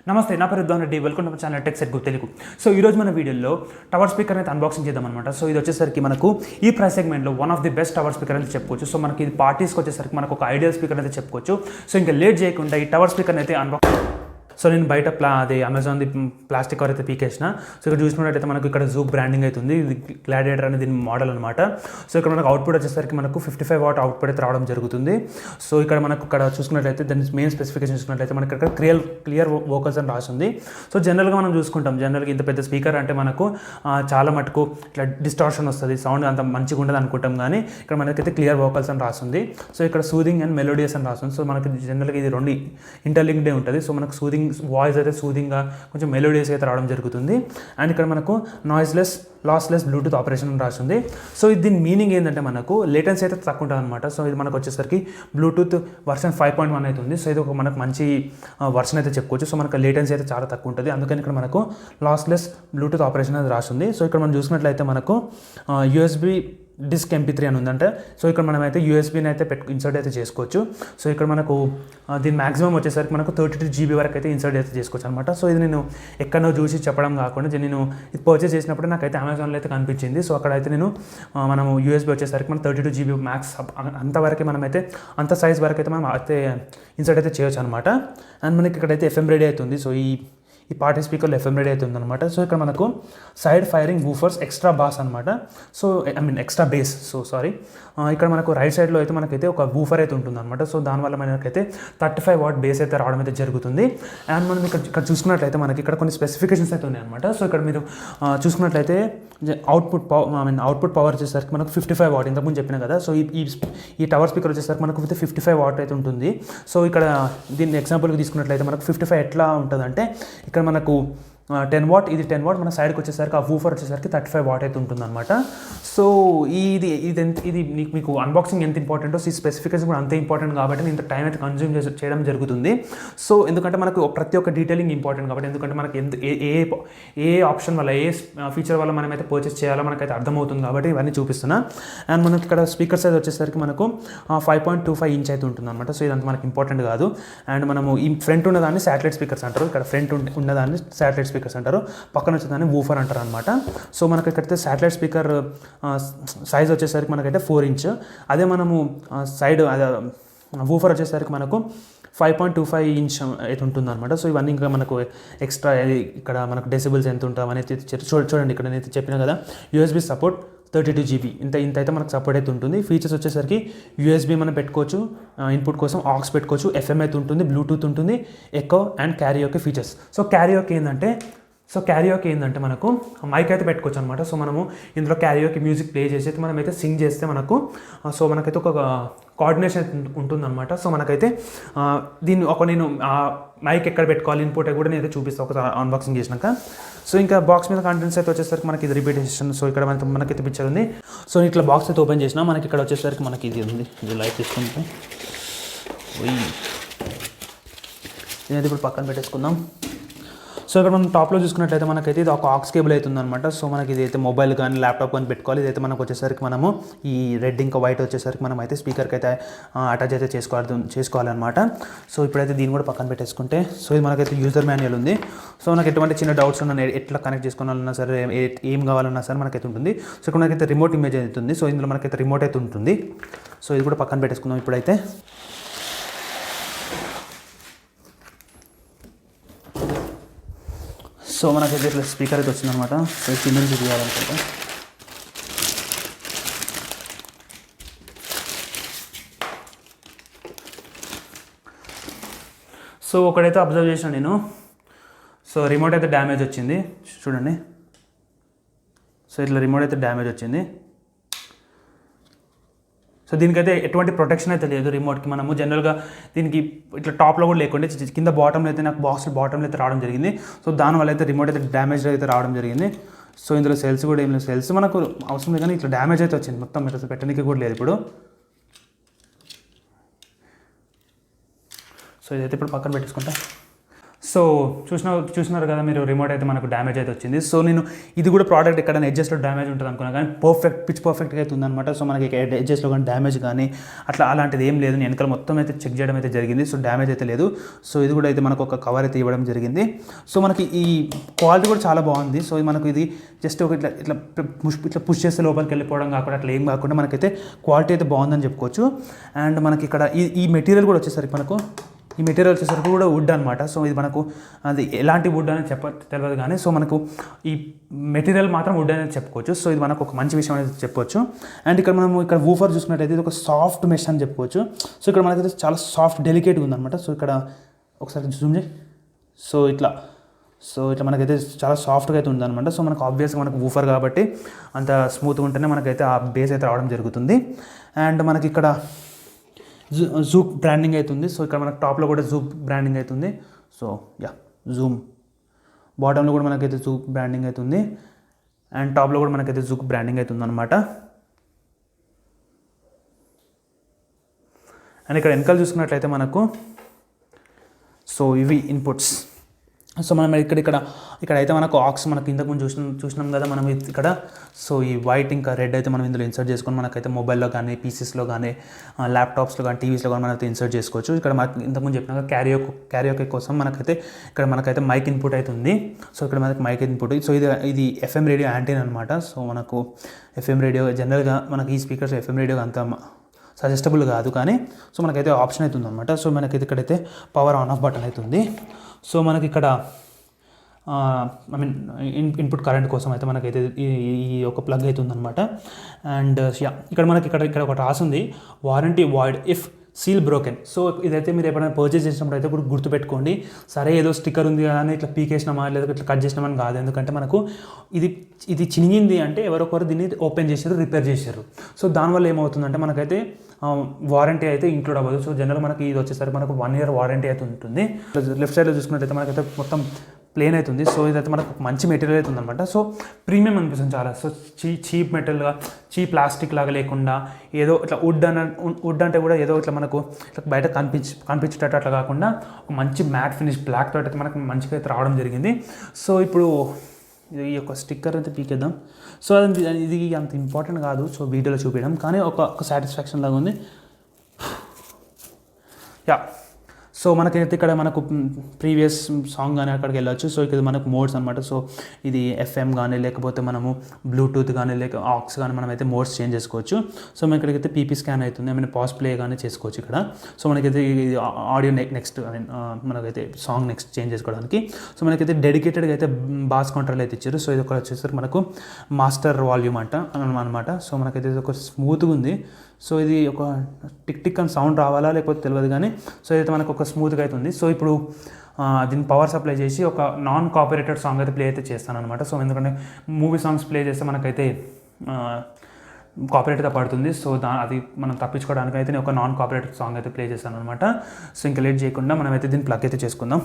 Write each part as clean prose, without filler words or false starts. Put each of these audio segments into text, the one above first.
నమస్తే, నా పేరు Reddy. Welcome to my channel tech set Telugu. So ఈరోజు మన వీడియోలో టవర్ స్పీకర్ అయితే అన్బాక్సింగ్ చేద్దాం అనమాట. సో ఇది వచ్చేసరికి మనకు ఈ ప్రైస్ సెగ్మెంట్లో one of the best tower speaker అయితే చెప్పుకోవచ్చు. సో మనకి ఇది పార్టీస్కి వచ్చేసరికి మనకు ఒక ఐడియల్ స్పీకర్ అయితే చెప్పుకోవచ్చు. సో ఇంకా లేట్ చేయకుండా ఈ టవర్ స్పీకర్ అయితే సో నేను బయట అది అమెజాన్ది ప్లాస్టిక్ కవర్ అయితే పీకేసిన. సో ఇక్కడ చూసుకున్నట్టయితే మనకు ఇక్కడ జూక్ బ్రాండింగ్ అవుతుంది. ఇది గ్లాడియేటర్ అనేది దీని మోడల్ అనమాట. సో ఇక్కడ మనకు అవుట్పుట్ వచ్చేసరికి మనకు 55 వాట్ అవుట్పుట్ అయితే రావడం జరుగుతుంది. సో ఇక్కడ మనకు ఇక్కడ చూసుకున్నట్లయితే దాని మెయిన్ స్పెసిఫికేషన్ చూసుకున్నట్లయితే మనకి ఇక్కడ క్లియర్ వోకల్స్ అని రాసింది. సో జనరల్గా మనం చూసుకుంటాం, జనరల్గా ఇంత పెద్ద స్పీకర్ అంటే మనకు చాలా మటుకు ఇట్లా డిస్టార్షన్ వస్తుంది, సౌండ్ అంత మంచిగా ఉండదు అనుకుంటాం. కానీ ఇక్కడ మనకైతే క్లియర్ వోకల్స్ అని రాస్తుంది. సో ఇక్కడ సూదింగ్ అండ్ మెలోడియస్ అని రాస్తుంది. సో మనకి జనరల్గా ఇది రెండు ఇంటర్లింక్డే ఉంటుంది. సో మనకు సూదింగ్ వాయిస్ అయితే సూదింగ్గా కొంచెం మెలోడియస్ అయితే రావడం జరుగుతుంది. అండ్ ఇక్కడ మనకు నాయిస్లెస్ లాస్లెస్ బ్లూటూత్ ఆపరేషన్ రాస్తుంది. సో దీని మీనింగ్ ఏంటంటే మనకు లేటెన్సీ అయితే తక్కువ ఉంటుంది అనమాట. సో ఇది మనకు వచ్చేసరికి బ్లూటూత్ వర్షన్ 5.1 అయితే ఉంది. సో ఇది ఒక మనకు మంచి వర్షన్ అయితే చెప్పుకోవచ్చు. సో మనకు లేటెన్సీ అయితే చాలా తక్కువ ఉంటుంది. అందుకని ఇక్కడ మనకు లాస్లెస్ బ్లూటూత్ ఆపరేషన్ అది రాస్తుంది. సో ఇక్కడ మనం చూసినట్లయితే మనకు యూఎస్బి డిస్క్ MP3 అని ఉందంటే. సో ఇక్కడ మనమైతే యూఎస్బీని అయితే ఇన్సర్ట్ అయితే చేసుకోవచ్చు. సో ఇక్కడ మనకు దీని మ్యాక్సిమం వచ్చేసరికి మనకు 32 GB వరకు అయితే ఇన్సర్ట్ అయితే చేసుకోవచ్చు అనమాట. సో ఇది నేను ఎక్కడో చూసి చెప్పడం కాకుండా నేను ఇది పర్చేస్ చేసినప్పుడు నాకైతే అమెజాన్లో అయితే కనిపించింది. సో అక్కడైతే నేను మనము యూఎస్బీ వచ్చేసరికి మనం 32 GB మ్యాక్స్ అంతవరకు మనమైతే అంత సైజ్ వరకు అయితే మనం అయితే ఇన్సర్ట్ అయితే చేయొచ్చు అనమాట. అండ్ మనకి ఇక్కడైతే FM రెడీ అవుతుంది. సో ఈ పార్టీ స్పీకర్లో FM రెడీ అవుతుంది అనమాట. సో ఇక్కడ మనకు side firing woofers extra bass అనమాట. So extra bass. So sorry, ఇక్కడ మనకు రైట్ సైడ్లో అయితే మనకైతే ఒక వూఫర్ అయితే ఉంటుంది అనమాట. సో దానివల్ల మనకైతే 35 వాట్ బేస్ అయితే రావడం అయితే జరుగుతుంది. అండ్ మనం ఇక్కడ చూసుకున్నట్లయితే మనకి ఇక్కడ కొన్ని స్పెసిఫికేషన్స్ అయితే ఉన్నాయి అనమాట. సో ఇక్కడ మీరు చూసుకున్నట్లయితే అవుట్పుట్ పవర్ వచ్చేసరికి మనకు 55 వాట్ ఇంతకుముందు చెప్పిన కదా. సో ఈ టవర్ స్పీకర్ వచ్చేసరికి మనకు 55 వాట్ అయితే ఉంటుంది. సో ఇక్కడ దీన్ని ఎగ్జాంపుల్కి తీసుకున్నట్లయితే మనకు 55 ఎట్లా ఉంటుందంటే ఇక్కడ మనకు 10 వాట్, ఇది 10 వాట్, మన సైడ్కి వచ్చేసరికి ఆ వూఫర్ వచ్చేసరికి 35 వాట్ అయితే ఉంటుందన్నమాట. సో ఇది మీకు అన్బాక్సింగ్ ఎంత ఇంపార్టెంటో ఈ స్పెసిఫికేషన్ కూడా అంతే ఇంపార్టెంట్ కాబట్టి నేను ఇంత టైం అయితే కన్జ్యూమ్ చేయడం జరుగుతుంది. సో ఎందుకంటే మనకు ప్రతి ఒక్క డీటెయిలింగ్ ఇంపార్టెంట్ కాబట్టి, ఎందుకంటే మనకి ఏ ఆప్షన్ వల్ల ఏ ఫీచర్ వల్ల మనమైతే పర్చేస్ చేయాలో మనకైతే అర్థమవుతుంది కాబట్టి ఇవన్నీ చూపిస్తున్నా. అండ్ మనకి ఇక్కడ స్పీకర్ సైజ్ వచ్చేసరికి మనకు 5.25 ఇంచ్ అయితే ఉంటుంది అనమాట. సో ఇదంతా మనకి ఇంపార్టెంట్ కాదు. అండ్ మనము ఈ ఫ్రంట్ ఉన్నదాన్ని శాటిలైట్ స్పీకర్స్ అంటారు. ఇక్కడ ఫ్రంట్ ఉన్నదాన్ని శాటిలైట్ స్పీకర్స్ అంటారు, పక్కన వచ్చేదాన్ని వూఫర్ అంటారు అనమాట. సో మనకి ఇక్కడైతే శాటిలైట్ స్పీకర్ సైజ్ వచ్చేసరికి మనకైతే 4 ఇంచ్, అదే మనము సైడ్ వూఫర్ వచ్చేసరికి మనకు 5.25 ఇంచ్ అయితే ఉంటుంది అనమాట. సో ఇవన్నీ ఇంకా మనకు ఎక్స్ట్రా ఇక్కడ మనకు డెసిబుల్స్ ఎంత ఉంటాం అనేది చూడండి. ఇక్కడ నేను చెప్పిన కదా USB సపోర్ట్ 32 GB ఇంత అయితే మనకు సపోర్ట్ అయితే ఉంటుంది. ఫీచర్స్ వచ్చేసరికి USB మనం పెట్టుకోవచ్చు, ఇన్పుట్ కోసం AUX పెట్టుకోవచ్చు, FM అయితే ఉంటుంది, బ్లూటూత్ ఉంటుంది, echo and karaoke features. So karaoke ఏంటంటే మనకు మైక్ అయితే పెట్టుకోవచ్చు అనమాట. సో మనము ఇందులో క్యారియోకే మ్యూజిక్ ప్లే చేసి అయితే మనమైతే సింగ్ చేస్తే మనకైతే ఒక కోఆర్డినేషన్ ఉంటుందన్నమాట. సో మనకైతే దీన్ని నేను మైక్ ఎక్కడ పెట్టుకోవాలి, ఇన్పుట్ కూడా నేను అయితే చూపిస్తాను ఒకసారి అన్బాక్సింగ్ చేసినాక. సో ఇంకా బాక్స్ మీద కంటెంట్స్ అయితే వచ్చేసరికి మనకి ఇది రిపీటేషన్. సో ఇక్కడ మనకైతే పిక్చర్ ఉంది. సో ఇట్లా బాక్స్ అయితే ఓపెన్ చేసినా మనకి ఇక్కడ వచ్చేసరికి మనకి ఇది ఉంది. ఇది లైట్ తీసుకుంటే నేనైతే ఇప్పుడు పక్కన పెట్టేసుకుందాం. సో ఇక్కడ మనం టాప్లో చూసుకున్నట్లయితే మనకైతే ఇది ఒక AUX కేబుల్ అవుతుంది అనమాట. సో మనకి ఇదైతే మొబైల్ కానీ ల్యాప్టాప్ కానీ పెట్టుకోవాలి. ఇదైతే మనకు వచ్చేసరికి మనము ఈ రెడ్ ఇంకా వైట్ వచ్చేసరికి మనం అయితే స్పీకర్కి అయితే అటాచ్ అయితే చేసుకోవాలన్నమాట. సో ఇప్పుడైతే దీన్ని కూడా పక్కన పెట్టేసుకుంటే, సో ఇది మనకైతే యూజర్ మాన్యువల్ ఉంది. సో మనకి ఎటువంటి చిన్న డౌట్స్ ఉన్నా, ఎట్లా కనెక్ట్ చేసుకోవాలన్నా సరే, ఏం కావాలన్నా సరే మనకైతే ఉంటుంది. సో ఇక్కడ మనకైతే రిమోట్ ఇమేజ్ అవుతుంది. సో ఇందులో మనకైతే రిమోట్ అయితే ఉంటుంది. సో ఇది కూడా పక్కన పెట్టేసుకుందాం ఇప్పుడైతే. సో మనకైతే ఇట్లా స్పీకర్ అయితే వచ్చిందనమాట. సో కింద నుంచి తీయాలనుకుంటా. సో ఒకడైతే అబ్జర్వ్ చేసిన నేను. సో రిమోట్ అయితే డ్యామేజ్ వచ్చింది చూడండి. సో ఇట్లా రిమోట్ అయితే డ్యామేజ్ వచ్చింది. సో దీనికైతే ఎటువంటి ప్రొటెక్షన్ అయితే లేదు రిమోట్కి. మనము జనరల్గా దీనికి ఇట్లా టాప్లో కూడా లేకుంటే కింద బాటంలో అయితే నాకు బాటంలో అయితే రావడం జరిగింది. సో దానివల్ల అయితే రిమోట్ అయితే డ్యామేజ్ అయితే రావడం జరిగింది. సో ఇందులో సెల్స్ కూడా ఏం లేదు, సెల్స్ మనకు అవసరం లేదు, కానీ ఇట్లా డ్యామేజ్ అయితే వచ్చింది మొత్తం. మీరు పెట్టడానికి కూడా లేదు ఇప్పుడు. సో ఇదైతే ఇప్పుడు పక్కన పెట్టేసుకుంటా. సో చూసినారు కదా మీరు, రిమోట్ అయితే మనకు డ్యామేజ్ అయితే వచ్చింది. సో నేను ఇది కూడా ప్రోడక్ట్ ఎక్కడ ఎడ్జెస్ట్లో డ్యామేజ్ ఉంటుంది అనుకున్నా, కానీ పిచ్ పర్ఫెక్ట్గా అయితే ఉందన్నమాట. సో మనకి ఎడ్జెస్ట్లో కానీ డ్యామేజ్ కానీ అలాంటిది ఏం లేదు. నేను వెనకాల మొత్తం అయితే చెక్ చేయడం అయితే జరిగింది. సో డ్యామేజ్ అయితే లేదు. సో ఇది కూడా అయితే మనకు ఒక కవర్ అయితే ఇవ్వడం జరిగింది. సో మనకి ఈ క్వాలిటీ కూడా చాలా బాగుంది. సో మనకు ఇది జస్ట్ ఒక ఇట్లా పుష్ చేస్తే లోపలికి వెళ్ళిపోవడం కాకుండా అట్లా ఏం కాకుండా మనకైతే క్వాలిటీ అయితే బాగుందని చెప్పుకోవచ్చు. అండ్ మనకి ఇక్కడ ఈ మెటీరియల్ కూడా వచ్చేసరికి మనకు ఈ మెటీరియల్ వచ్చేసరికి కూడా వుడ్ అనమాట. సో ఇది మనకు అది ఎలాంటి వుడ్ అని తెలియదు, కానీ సో మనకు ఈ మెటీరియల్ మాత్రం వుడ్ అనేది చెప్పుకోవచ్చు. సో ఇది మనకు ఒక మంచి విషయం అనేది చెప్పొచ్చు. అండ్ ఇక్కడ వూఫర్ చూసుకున్నట్టయితే ఇది ఒక సాఫ్ట్ మెష్ అని చెప్పుకోవచ్చు. సో ఇక్కడ మనకైతే చాలా సాఫ్ట్ డెలికేట్గా ఉందన్నమాట. సో ఇక్కడ ఒకసారి జూమ్ చేయి. సో ఇట్లా మనకైతే చాలా సాఫ్ట్గా అయితే ఉందన్నమాట. సో మనకు ఆబ్వియస్గా మనకు వూఫర్ కాబట్టి అంత స్మూత్గా ఉంటేనే మనకైతే ఆ బేస్ అయితే రావడం జరుగుతుంది. అండ్ మనకి ఇక్కడ జూక్ బ్రాండింగ్ అవుతుంది. సో ఇక్కడ మనకు టాప్లో కూడా జూక్ బ్రాండింగ్ అవుతుంది. సో జూమ్ బాటంలో కూడా మనకైతే జూక్ బ్రాండింగ్ అవుతుంది. అండ్ టాప్లో కూడా మనకైతే జూక్ బ్రాండింగ్ అవుతుంది అనమాట. అండ్ ఇక్కడ వెనకాల చూసుకున్నట్లయితే మనకు సో ఇవి ఇన్పుట్స్. సో మనం ఇక్కడైతే మనకు ఆక్స్ మనకి ఇంతకుముందు చూసినాం కదా మనం ఇక్కడ. సో ఈ వైట్ ఇంకా రెడ్ అయితే మనం ఇందులో ఇన్సర్ట్ చేసుకొని మనకైతే మొబైల్లో కానీ పీసీస్లో కానీ ల్యాప్టాప్స్లో కానీ టీవీస్లో కానీ మనమైతే ఇన్సర్ట్ చేసుకోవచ్చు. ఇక్కడ మనకి ఇంతకుముందు చెప్పినాక క్యారియోకే కోసం మనకైతే మైక్ ఇన్పుట్ అయితే ఉంది. సో ఇక్కడ మనకి మైక్ ఇన్పుట్. సో ఇది ఎఫ్ఎం రేడియో యాంటీనా అనమాట. సో మనకు ఎఫ్ఎం రేడియో జనరల్గా మనకి ఈ స్పీకర్స్ ఎఫ్ఎం రేడియో అంత సజెస్టబుల్ కాదు, కానీ సో మనకైతే ఆప్షన్ అవుతుంది అనమాట. సో మనకైతే ఇక్కడైతే పవర్ ఆన్ ఆఫ్ బటన్ అవుతుంది. సో మనకి ఇక్కడ ఇన్పుట్ కరెంట్ కోసం అయితే మనకైతే ఈ ఒక ప్లగ్ అవుతుంది అనమాట. అండ్ ఇక్కడ ఒకటి రాసింది, warranty void if seal broken. So ఇదైతే మీరు ఎప్పుడైనా పర్చేస్ చేసినప్పుడు అయితే కూడా గుర్తుపెట్టుకోండి. సరే ఏదో స్టిక్కర్ ఉంది కానీ ఇట్లా పీకేసినామా లేదా ఇట్లా కట్ చేసినామని కాదు. ఎందుకంటే మనకు ఇది చినిగింది అంటే ఎవరొకరు దీన్ని ఓపెన్ చేశారు, రిపేర్ చేశారు. సో దానివల్ల ఏమవుతుందంటే మనకైతే వారంటీ అయితే ఇంక్లూడ్ అవ్వదు. సో జనరల్ మనకి ఇది వచ్చేసరికి మనకు 1 year వారంటీ అయితే ఉంటుంది. లెఫ్ట్ సైడ్లో చూసుకున్నట్టయితే మనకైతే మొత్తం ప్లేన్ అవుతుంది. సో ఇదైతే మనకు మంచి మెటీరియల్ అవుతుంది అనమాట. సో ప్రీమియం అనిపిస్తుంది చాలా. సో చీప్ మెటీరియల్గా చీప్ ప్లాస్టిక్ లాగా లేకుండా ఏదో ఇట్లా వుడ్ అంటే కూడా ఏదో ఇట్లా మనకు ఇట్లా బయట కనిపించేటట్టు అట్లా కాకుండా ఒక మంచి మ్యాట్ ఫినిష్ బ్లాక్ తోటి అయితే మనకు మంచిగా అయితే రావడం జరిగింది. సో ఇప్పుడు ఈ యొక్క స్టిక్కర్ అయితే పీకేద్దాం. సో ఇది అంత ఇంపార్టెంట్ కాదు సో వీడియోలో చూపించడం, కానీ ఒక సాటిస్ఫాక్షన్ లాగా ఉంది. సో మనకైతే ఇక్కడ మనకు ప్రీవియస్ సాంగ్ కానీ అక్కడికి వెళ్ళొచ్చు. సో ఇక్కడ మనకు మోడ్స్ అనమాట. సో ఇది ఎఫ్ఎం కానీ లేకపోతే మనము బ్లూటూత్ కానీ లేక ఆక్స్ కానీ మనమైతే మోడ్స్ చేంజ్ చేసుకోవచ్చు. సో మనకి ఇక్కడికైతే పీపీ స్కాన్ అవుతుంది, ఐ మీన్ పాజ్ ప్లే కానీ చేసుకోవచ్చు ఇక్కడ. సో మనకైతే ఆడియో నెక్స్ట్ మనకైతే సాంగ్ నెక్స్ట్ చేంజ్ చేసుకోవడానికి. సో మనకైతే డెడికేటెడ్గా అయితే బాస్ కంట్రోల్ అయితే ఇచ్చారు. సో ఇది ఒక వచ్చేసరికి మనకు మాస్టర్ వాల్యూమ్ అనమాట. సో మనకైతే ఇది ఒక స్మూత్గా ఉంది. సో ఇది ఒక టిక్ టిక్ అని సౌండ్ రావాలా లేకపోతే తెలియదు, కానీ సో ఇదైతే మనకు ఒక స్మూత్గా అవుతుంది. సో ఇప్పుడు దీన్ని పవర్ సప్లై చేసి ఒక నాన్ కాపీరైటెడ్ సాంగ్ అయితే ప్లే అయితే చేస్తాను అనమాట. సో ఎందుకంటే మూవీ సాంగ్స్ ప్లే చేస్తే మనకైతే కాపీరైట్గా పడుతుంది. సో అది మనం తప్పించుకోవడానికి అయితే నేను ఒక నాన్ కాపీరైటెడ్ సాంగ్ అయితే ప్లే చేస్తాను అనమాట. సో ఇంకా లేట్ చేయకుండా మనమైతే దీన్ని ప్లగ్ అయితే చేసుకుందాం.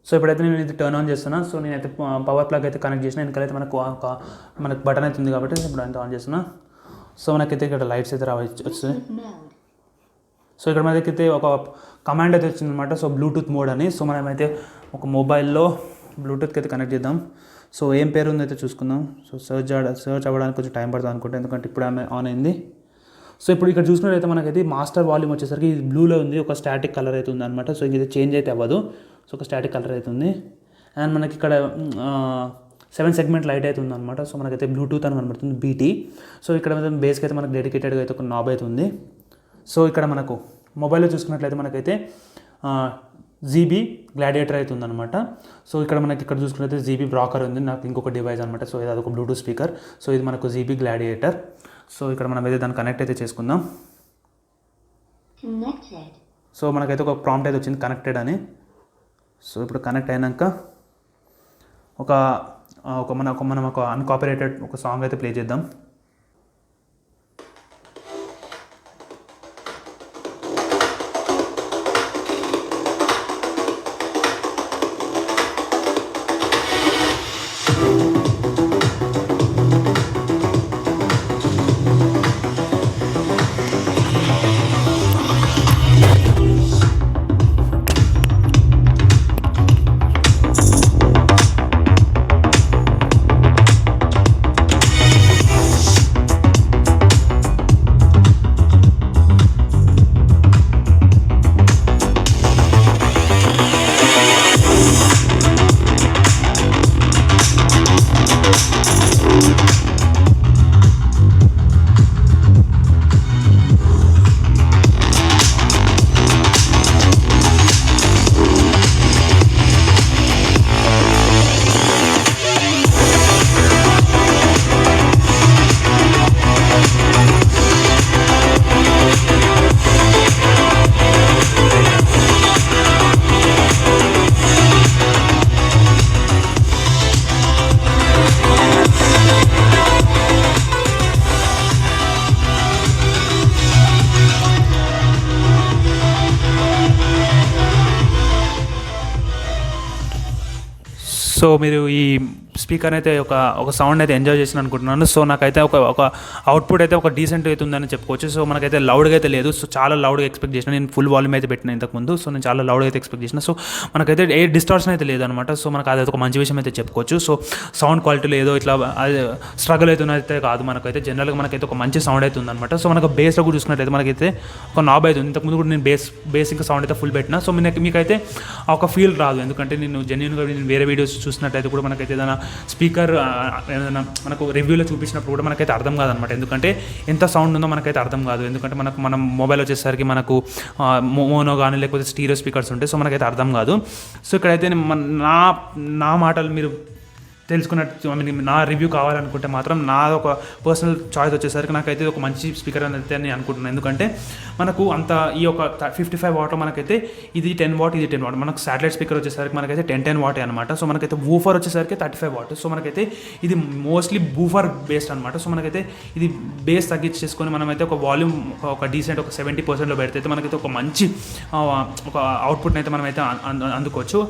సో ఇప్పుడైతే నేను ఇది టర్న్ ఆన్ చేస్తున్నా. సో నేనైతే పవర్ ప్లగ్ అయితే కనెక్ట్ చేసిన. ఇంకైతే మనకు బటన్ అయితే ఉంది కాబట్టి ఇప్పుడు అయితే ఆన్ చేస్తున్నా. సో మనకైతే ఇక్కడ లైట్స్ అయితే వస్తాయి. సో ఇక్కడ మనకైతే ఒక కమాండ్ అయితే వచ్చిందనమాట. సో బ్లూటూత్ మోడ్ అని. సో మనమైతే ఒక మొబైల్లో బ్లూటూత్కి అయితే కనెక్ట్ చేద్దాం. సో ఏం పేరు ఉందో అయితే చూసుకుందాం. సో సర్చ్ అవ్వడానికి కొంచెం టైం పడుతుంది అనుకుంటే, ఎందుకంటే ఇప్పుడు ఆన్ అయింది. సో ఇప్పుడు ఇక్కడ చూసుకున్నట్లయితే మనకైతే మాస్టర్ వాల్యూమ్ వచ్చేసరికి ఇది బ్లూలో ఉంది, ఒక స్టాటిక్ కలర్ అయితే ఉంది అనమాట. సో ఇది చేంజ్ అయితే అవ్వదు. సో ఒక స్టాటిక్ కలర్ అయితే ఉంది. అండ్ మనకి ఇక్కడ 7 segment లైట్ అయితే ఉందన్నమాట. సో మనకైతే బ్లూటూత్ అని కనబడుతుంది, బీటీ. సో ఇక్కడ బేస్కి అయితే మనకు డెడికేటెడ్గా అయితే ఒక నాబ్ అయితే ఉంది. సో ఇక్కడ మనకు మొబైల్లో చూసుకున్నట్లయితే మనకైతే జీబీ గ్లాడియేటర్ అయితే ఉందన్నమాట. సో ఇక్కడ చూసుకున్నట్లయితే జీబీ బ్రాకర్ ఉంది, నాకు ఇంకొక డివైస్ అనమాట. సో ఇది అదొక బ్లూటూత్ స్పీకర్. సో ఇది మనకు జీబీ గ్లాడియేటర్. సో ఇక్కడ మనం అయితే దాన్ని కనెక్ట్ అయితే చేసుకుందాం. సో మనకైతే ఒక ప్రాంప్ట్ అయితే వచ్చింది, కనెక్టెడ్ అని. సో ఇప్పుడు కనెక్ట్ అయినాక మనం ఒక అన్కాపీరైటెడ్ ఒక సాంగ్ అయితే ప్లే చేద్దాం. సో మీరు ఈ స్పీకర్ అయితే ఒక సౌండ్ అయితే ఎంజాయ్ చేసిన అనుకుంటున్నాను. సో నాకైతే ఒక అవుట్పుట్ అయితే ఒక డీసెంట్ అయితే ఉందని చెప్పుకోవచ్చు. సో మనకైతే లౌడ్గా అయితే లేదు. సో చాలా లౌడ్గా ఎక్స్పెక్ట్ చేసిన, నేను ఫుల్ వాల్యూమ్ అయితే పెట్టిన ఇంతకుముందు. సో నేను చాలా లౌడ్గా అయితే ఎక్స్పెక్ట్ చేసిన. సో మనకైతే ఏ డిస్టార్షన్ అయితే లేదనమాట. సో మనకు అది ఒక మంచి విషయం అయితే చెప్పుకోవచ్చు. సో సౌండ్ క్వాలిటీలో ఏదో ఇట్లా స్ట్రగుల్ అవుతున్నైతే కాదు, మనకైతే జనరల్గా మనకైతే ఒక మంచి సౌండ్ అయితే ఉందన్నమాట. సో మనకు బేస్లో కూడా చూసుకున్నట్టయితే మనకైతే ఒక నాబ్ అయితే ఉంది. ఇంతకుముందు కూడా నేను బేస్ ఇంకా సౌండ్ అయితే ఫుల్ పెట్టిన. సో మీకైతే ఒక ఫీల్ రాదు, ఎందుకంటే నేను జెన్యున్గా నేను వేరే వీడియోస్ చూసినట్టయితే కూడా మనకైతే ఏదైనా స్పీకర్ ఏదైనా మనకు రివ్యూలో చూపించినప్పుడు కూడా మనకైతే అర్థం కాదనమాట. ఎందుకంటే ఎంత సౌండ్ ఉందో మనకైతే అర్థం కాదు. ఎందుకంటే మనం మొబైల్ వచ్చేసరికి మనకు మోనో కానీ లేకపోతే స్టీరియో స్పీకర్స్ ఉంటాయి. సో మనకైతే అర్థం కాదు. సో ఇక్కడైతే నా మాటలు మీరు తెలుసుకున్నట్టు నా రివ్యూ కావాలనుకుంటే మాత్రం నా ఒక పర్సనల్ చాయిస్ వచ్చేసరికి నాకైతే ఒక మంచి స్పీకర్ అయితే నేను అనుకుంటున్నాను. ఎందుకంటే మనకు అంత ఈ ఒక 55 వాట్లో మనకైతే ఇది 10 వాట్, ఇది 10 వాట్. మనకు శాటిలైట్ స్పీకర్ వచ్చేసరికి మనకైతే 10 వాటే అనమాట. సో మనకైతే వూఫర్ వచ్చేసరికి 35 వాట్. సో మనకైతే ఇది మోస్ట్లీ బూఫర్ బేస్డ్ అనమాట. సో మనకైతే ఇది బేస్ తగ్గించేసుకొని మనమైతే ఒక వాల్యూమ్ ఒక డీసెంట్ ఒక 70%లో పెడితే మనకైతే ఒక మంచి ఒక అవుట్పుట్ని అయితే మనమైతే అందుకోవచ్చు.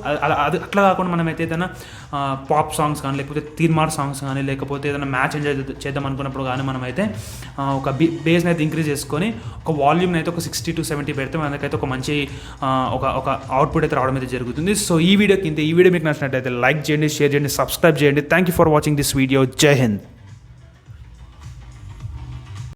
అట్లా కాకుండా మనమైతే ఏదైనా పాప్ సాంగ్స్ లేకపోతే తీర్మార్ సాంగ్స్ కానీ లేకపోతే ఏదైనా మ్యాచ్ ఎంజాయ్ చేద్దాం అనుకున్నప్పుడు కానీ మనమైతే ఒక బేస్ని అయితే ఇంక్రీజ్ చేసుకొని ఒక వాల్యూమ్ని అయితే ఒక 60 to 70 పెడితే మనకైతే ఒక మంచి ఒక అవుట్పుట్ అయితే రావడం అయితే జరుగుతుంది. సో ఈ వీడియో మీకు నచ్చినట్టయితే లైక్ చేయండి, షేర్ చేయండి, సబ్స్క్రైబ్ చేయండి. Thank you for watching this video. జై హింద్.